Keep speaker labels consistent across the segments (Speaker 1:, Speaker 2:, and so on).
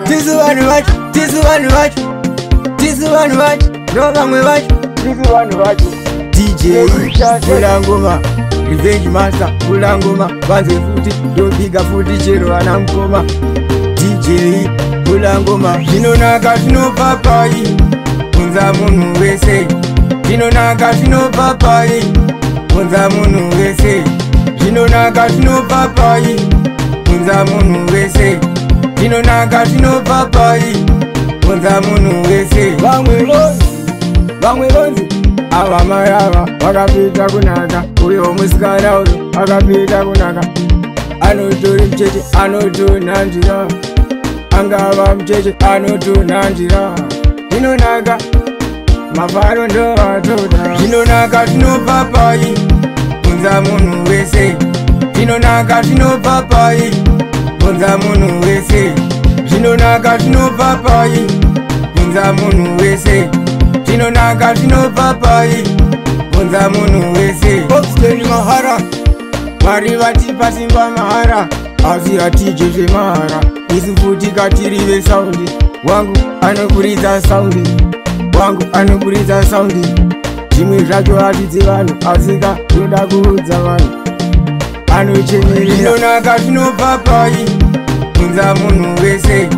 Speaker 1: Tisu vanhu vacho, tisu vanhu vacho, tisu vanhu vacho, ndo vamwe vacho, tisu vanhu vacho. DJ Kula Ngoma, Revenge Master, Kula Ngoma, vanze futi, ndopiga futi chero ana mkoma. DJ Kula Ngoma, zvinonaka zvinopapai, kunza munhu wese. Zvinonaka zvinopapai, kunza munhu wese. Zvinonaka zvinopapai, kunza munhu wese. Zvinonaka zvinopapai, kunza munhu wese. Vamwe vonzi ava mai ava vakapita kunaka, uyo musikana uyo akapita kunaka. Anotori mcheche anotonha njira, angava mcheche anotonha njira. Zvinonaka mafaro ndo atoda. Zvinonaka zvinopapai, kunza munhu wese. Zvinonaka zvinopapai, kunza munhu wese. Zvinonaka zvinopapai, kunza munhu wese. Zvinonaka zvinopapai, kunza munhu wese. Popsteni mahara, Mwari vatipa simba mahara, asi hatije zvemahara. Isu futi katirive saundi, wangu anokuridza saundi, wangu anokuridza saundi. Zvimwe zvacho hatidzi vanhu, asika zvoda kuudza vanhu. Anochemerera. Zvinonaka zvinopapai, kunza munhu wese.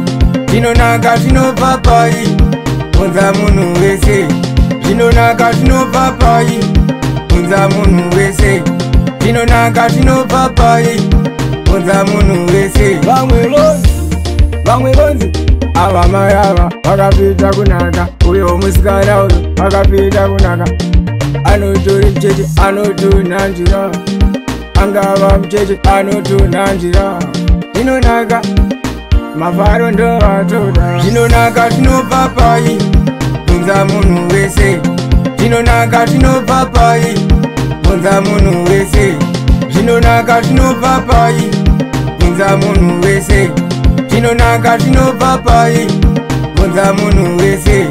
Speaker 1: Zvinonaka zvinopapai, kunza munhu wese. Zvinonaka zvinopapai, kunza munhu wese. Zvinonaka zvinopapai, kunza munhu wese. Vamwe vonzi ava mai ava vakapita kunaka, uyo musikana uyo akapita kunaka. Anotori mcheche anotonha njira, angava mcheche anotonha njira. Zvinonaka mafaro ndo atoda. Zvinonaka zvinopapai, kunza munhu wese. Zvinonaka zvinopapai, kunza munhu wese. Zvinonaka zvinopapai, kunza munhu wese. Zvinonaka zvinopapai, kunza munhu wese.